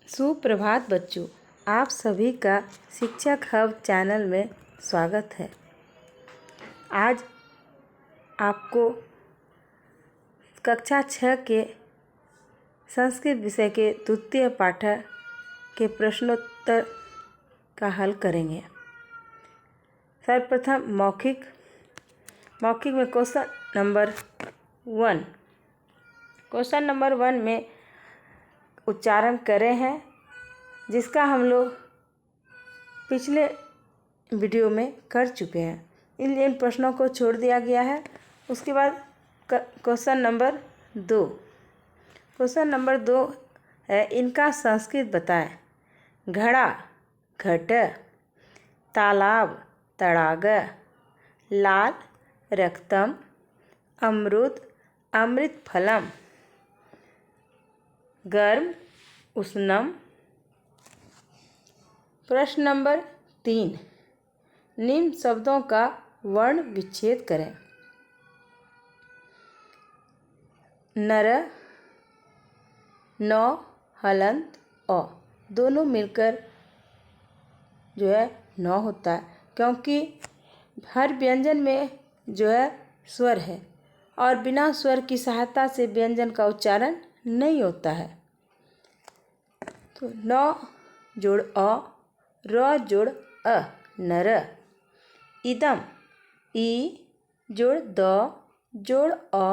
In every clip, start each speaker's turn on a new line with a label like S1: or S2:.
S1: सुप्रभात बच्चों, आप सभी का शिक्षक हब चैनल में स्वागत है। आज आपको कक्षा 6 के संस्कृत विषय के द्वितीय पाठक के प्रश्नोत्तर का हल करेंगे। सर्वप्रथम मौखिक में क्वेश्चन नंबर 1। क्वेश्चन नंबर 1 में उच्चारण करे हैं, जिसका हम लोग पिछले वीडियो में कर चुके हैं। इन प्रश्नों को छोड़ दिया गया है। उसके बाद क्वेश्चन नंबर 2। क्वेश्चन नंबर 2 है, इनका संस्कृत बताएं। घड़ा घट, तालाब तड़ाग, लाल रक्तम, अमृत अमृत फलम, गर्म उष्णम। प्रश्न नंबर 3, निम्न शब्दों का वर्ण विच्छेद करें। नर, नौ, हलंत, औ दोनों मिलकर जो है नौ होता है, क्योंकि हर व्यंजन में जो है स्वर है और बिना स्वर की सहायता से व्यंजन का उच्चारण नहीं होता है। तो नौ जोड़ अ, र जोड़ अ, नर। इदम, ई जोड़ द जोड़ अ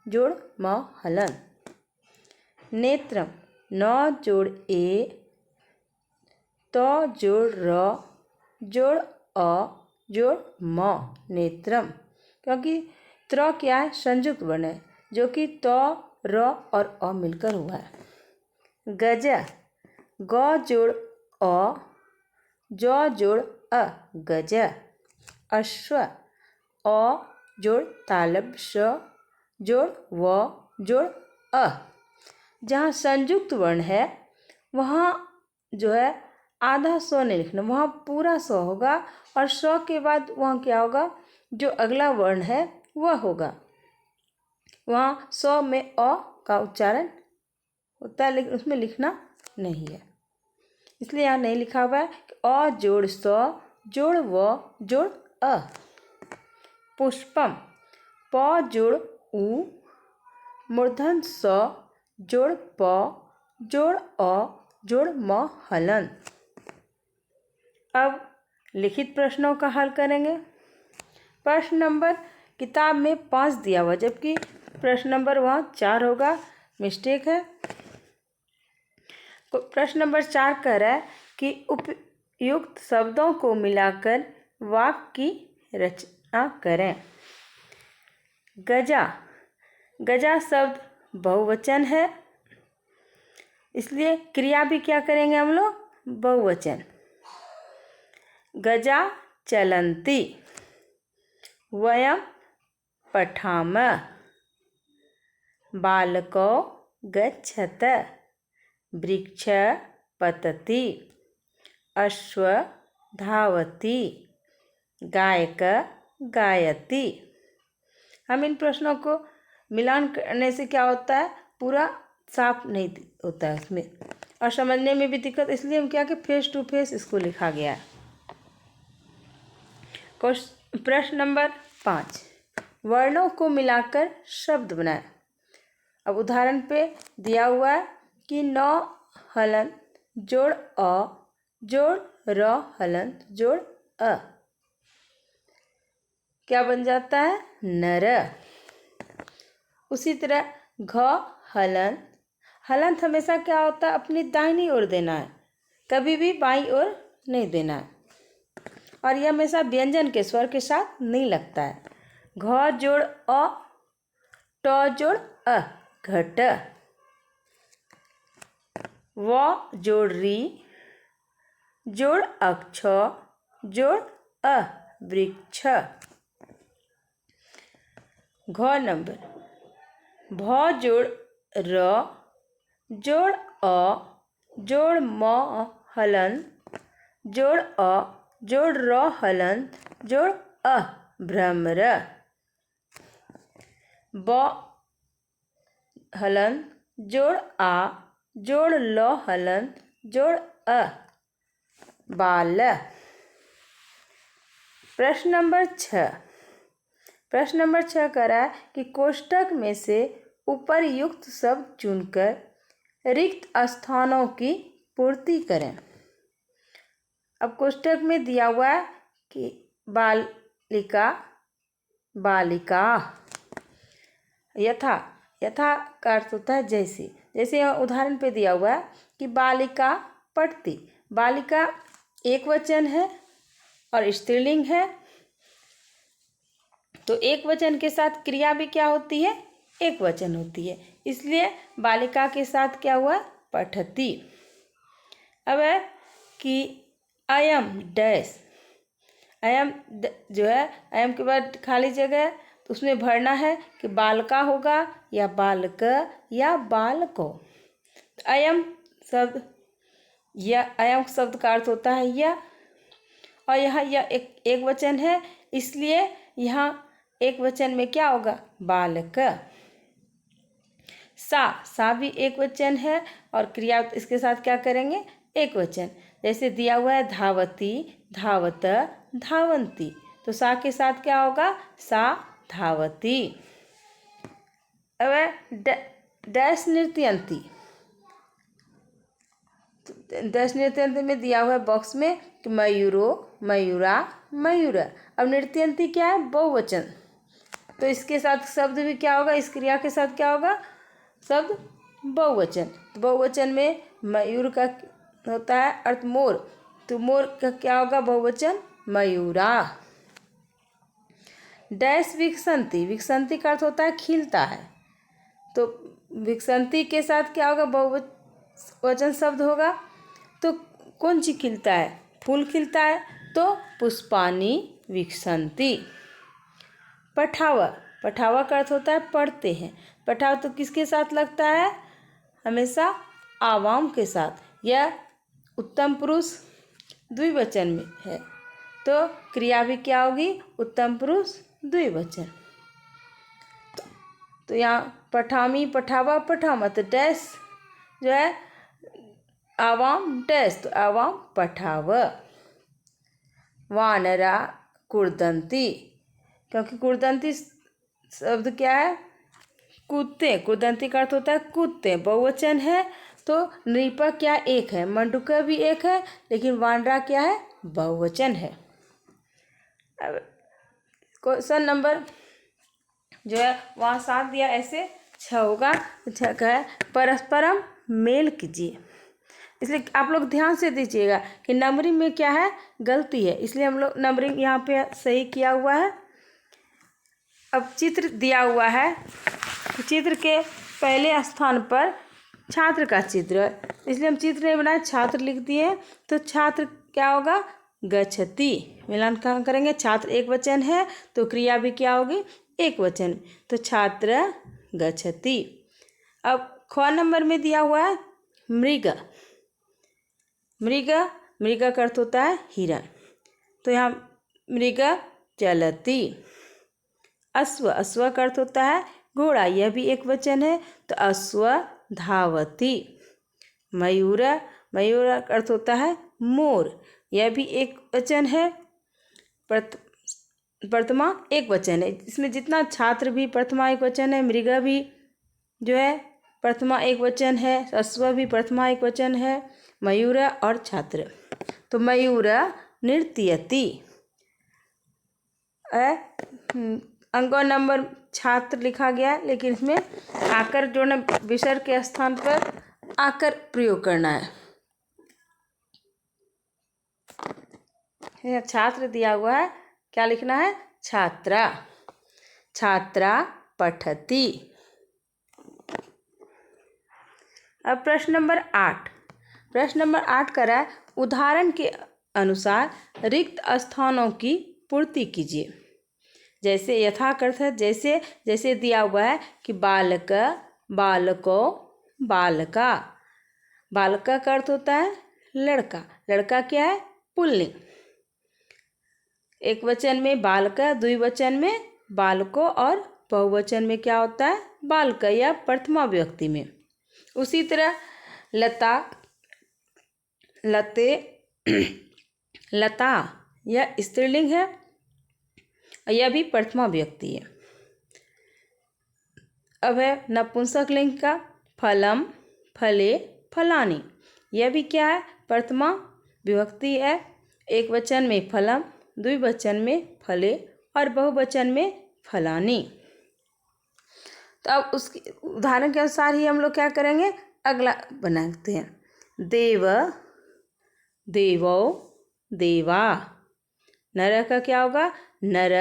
S1: जोड़ म, हलन। नेत्रम, न जोड़ ए, त जोड़ र जोड़ अ जोड़ म, नेत्रम। क्योंकि त्र क्या है? संयुक्त वर्ण है, जो कि त र और अ मिलकर हुआ है। गज, ग जोड़ अ, ज जोड़ अ, गज। अश्व, अ जोड़ तालब श जोड़ व जोड़ अ। जहाँ संयुक्त वर्ण है वहाँ जो है आधा स्व नहीं लिखना, वहाँ पूरा स्व होगा और स्व के बाद वहाँ क्या होगा? जो अगला वर्ण है वह होगा। वहाँ स्व में अ का उच्चारण होता है, लेकिन उसमें लिखना नहीं है, इसलिए यहाँ नहीं लिखा हुआ है। अ जोड़ स जोड़ व जोड़ अ। पुष्पम, प जोड़ उ, मूर्धन स जोड़ प जोड़ अ जोड़ म, हलन। अब लिखित प्रश्नों का हल करेंगे। प्रश्न नंबर किताब में 5 दिया हुआ, जबकि प्रश्न नंबर वहाँ 4 होगा, मिस्टेक है। प्रश्न नंबर 4 कह रहा है कि उपयुक्त शब्दों को मिलाकर वाक्य की रचना करें। गजा, गजा शब्द बहुवचन है, इसलिए क्रिया भी क्या करेंगे हम लोग? बहुवचन। गजा चलन्ति, वयं पठामः, बालको गच्छत, वृक्ष पतति, अश्व धावति, गायक गायति। हम इन प्रश्नों को मिलान करने से क्या होता है? पूरा साफ नहीं होता है उसमें और समझने में भी दिक्कत, इसलिए हम क्या कि फेस टू फेस इसको लिखा गया है। प्रश्न नंबर 5, वर्णों को मिलाकर शब्द बनाएं। अब उदाहरण पे दिया हुआ है कि नौ हलंत जोड़ अ जोड़ र हलंत जोड़ अ, क्या बन जाता है? नर। उसी तरह घ हलंत, हलंत हमेशा क्या होता है? अपनी दाहिनी ओर देना है, कभी भी बाईं ओर नहीं देना है, और यह हमेशा व्यंजन के स्वर के साथ नहीं लगता है। घ जोड़ अ, ट जोड़ अ, घट। व जोड़ री जोड़ अक्ष जोड़ अ, वृक्ष। घ नंबर, भ जोड़ र जोड़ अ जोड़ म, हलंत जोड़ अ जोड़ र हलंत जोड़ अ, भ्रमर। ब हलंत जोड़ आ जोड़ ल हलंत जोड़ अ, बाल। प्रश्न नंबर 6। प्रश्न नंबर 6 कह रहा है कि कोष्ठक में से उपरयुक्त शब्द चुनकर रिक्त स्थानों की पूर्ति करें। अब कोष्ठक में दिया हुआ है कि बालिका, बालिका, यथा, यथा का अर्थ होता है जैसे। जैसे उदाहरण पे दिया हुआ है कि बालिका पढ़ती। बालिका एक वचन है और स्त्रीलिंग है, तो एक वचन के साथ क्रिया भी क्या होती है? एक वचन होती है। इसलिए बालिका के साथ क्या हुआ? पठती। अब है कि अयम डैश, अयम जो है, अयम के बाद खाली जगह है, तो उसमें भरना है कि बालका होगा या बालक या बालको। अयम शब्द, यह अयम शब्द का अर्थ होता है यह, और यह एक वचन है, इसलिए यहाँ एक वचन में क्या होगा? बालक। सा भी एक वचन है और क्रिया इसके साथ क्या करेंगे? एक वचन। जैसे दिया हुआ है धावती, धावत, धावंती, तो सा के साथ क्या होगा? सा धावती। अब डैश नृत्यंती, डैश नृत्यंती में दिया हुआ है बॉक्स में कि मयूरो, मयूरा, मयूर। अब नृत्यंती क्या है? बहुवचन, तो इसके साथ शब्द भी क्या होगा? इस क्रिया के साथ क्या होगा? शब्द बहुवचन। तो बहुवचन में मयूर का होता है अर्थ मोर, तो मोर का क्या होगा? बहुवचन मयूरा। डैश विकसंती, विकसंती का अर्थ होता है खिलता है, तो विकसंती के साथ क्या होगा? बहुवचन शब्द होगा। तो कौन चीज खिलता है? फूल खिलता है, तो पुष्पानी विकसंती। पठावा, पठावा का अर्थ होता है पढ़ते हैं। पठावा तो किसके साथ लगता है? हमेशा आवाम के साथ। यह उत्तम पुरुष द्विवचन में है, तो क्रिया भी क्या होगी? उत्तम पुरुष द्विवचन। तो यहाँ पठामी, पठावा, पठामा, तो डैश जो है आवाम डैश, तो आवाम पठाव। वानरा कुर्दंती, क्योंकि कुर्दंती शब्द क्या है? कूदते। कुर्दंती का अर्थ होता है कूदते, बहुवचन है, तो नृपा क्या? एक है। मंडूका भी एक है, लेकिन वानरा क्या है? बहुवचन है। अब क्वेश्चन नंबर जो है वहाँ 7 दिया, ऐसे 6 होगा। 6 का है परस्परम मेल कीजिए। इसलिए आप लोग ध्यान से दीजिएगा कि नंबरिंग में क्या है? गलती है, इसलिए हम लोग नंबरिंग यहाँ पे सही किया हुआ है। अब चित्र दिया हुआ है, चित्र के पहले स्थान पर छात्र का चित्र है, इसलिए हम चित्र नहीं बनाए, छात्र लिख दिए। तो छात्र क्या होगा? गच्छति। मिलान कहाँ करेंगे? छात्र एक वचन है, तो क्रिया भी क्या होगी? एक वचन, तो छात्र गच्छति। अब ख नंबर में दिया हुआ है मृग। मृग, मृग का अर्थ होता है हिरण, तो यहाँ मृग चलती। अश्व, अश्व का अर्थ होता है घोड़ा, यह भी एक वचन है, तो अश्व धावती। मयूर, मयूर का अर्थ होता है मोर, यह भी एक वचन है। प्रथमा एक वचन है, इसमें जितना छात्र भी प्रथमा एक वचन है, मृगा भी जो है प्रथमा एक वचन है, अश्व भी प्रथमा एक वचन है, मयूर और छात्र, तो मयूर नृत्यति। अंक नंबर छात्र लिखा गया, लेकिन इसमें आकर जोड़ना, विसर्ग के स्थान पर आकर प्रयोग करना है। छात्र दिया हुआ है, क्या लिखना है? छात्रा, छात्रा पठति। अब प्रश्न नंबर 8। प्रश्न नंबर 8 करा है उदाहरण के अनुसार रिक्त स्थानों की पूर्ति कीजिए। जैसे यथाकृत है, जैसे जैसे दिया हुआ है कि बालक, बालको, बालका। बालका का अर्थ होता है लड़का, लड़का क्या है? पुल्लिंग। एक वचन में बालका, द्विवचन में बालको, और बहुवचन में क्या होता है? बालका या प्रथमा व्यक्ति में। उसी तरह लता लते, लता, यह स्त्रीलिंग है। यह भी प्रथमा विभक्ति है। अब है नपुंसक लिंग का फलम, फले, फलानी। यह भी क्या है? प्रथमा विभक्ति है। एक वचन में फलम, द्विवचन में फले और बहुवचन में फलानी। तो अब उसके उदाहरण के अनुसार ही हम लोग क्या करेंगे, अगला बनाते हैं। देव, देवो, देवा। नर का क्या होगा? नर,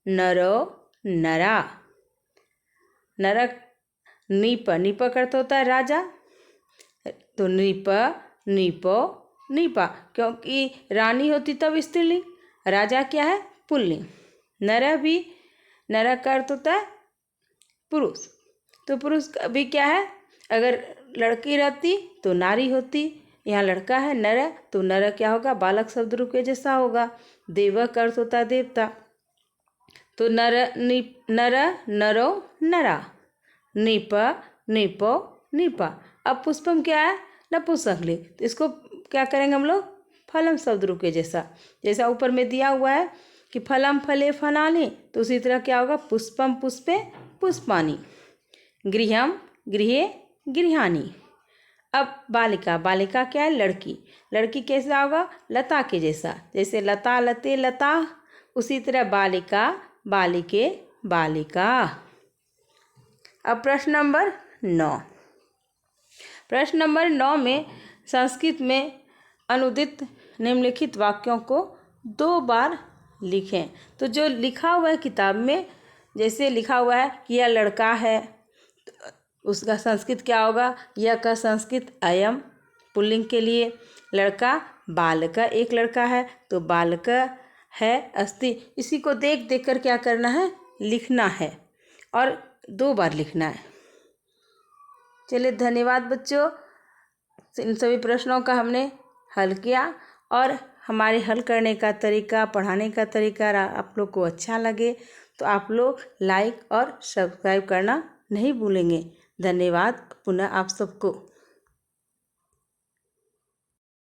S1: नरो, नरा। नर, नीप, नीप का अर्थ होता है राजा, तो नीप, नीपो, नीपा, क्योंकि रानी होती तब स्त्रीलिंग, राजा क्या है? पुल्लिंग। नर भी, नर का अर्थ होता है पुरुष, तो पुरुष भी क्या है? अगर लड़की रहती तो नारी होती, यहाँ लड़का है नर, तो नर क्या होगा? बालक शब्द रूप के जैसा होगा। देव का अर्थ होता है देवता, तो नर, नर, नरो, नरा, नीप, नीपो, नीपा। अब पुष्पम क्या है? नपुंसक लिंग, तो इसको क्या करेंगे हम लोग? फलम शब्द रूप के जैसा, जैसा ऊपर में दिया हुआ है कि फलम, फले, फलानी, तो उसी तरह क्या होगा? पुष्पम, पुष्पे, पुष्पानी। गृहम, गृहे, गृहानी। अब बालिका, बालिका क्या है? लड़की, लड़की कैसा होगा? लता के जैसा, जैसे लता, लते, लता, उसी तरह बालिका, बालिके, बालिका। अब प्रश्न नंबर 9। प्रश्न नंबर 9 में संस्कृत में अनुदित निम्नलिखित वाक्यों को 2 बार लिखें। तो जो लिखा हुआ है किताब में, जैसे लिखा हुआ है कि यह लड़का है, उसका संस्कृत क्या होगा? यह का संस्कृत अयम, पुल्लिंग के लिए। लड़का, बालक, एक लड़का है तो बालक है अस्ति। इसी को देख देख कर क्या करना है? लिखना है, और 2 बार लिखना है। चलिए, धन्यवाद बच्चों। इन सभी प्रश्नों का हमने हल किया, और हमारे हल करने का तरीका, पढ़ाने का तरीका आप लोग को अच्छा लगे तो आप लोग लाइक और सब्सक्राइब करना नहीं भूलेंगे। धन्यवाद पुनः आप सबको।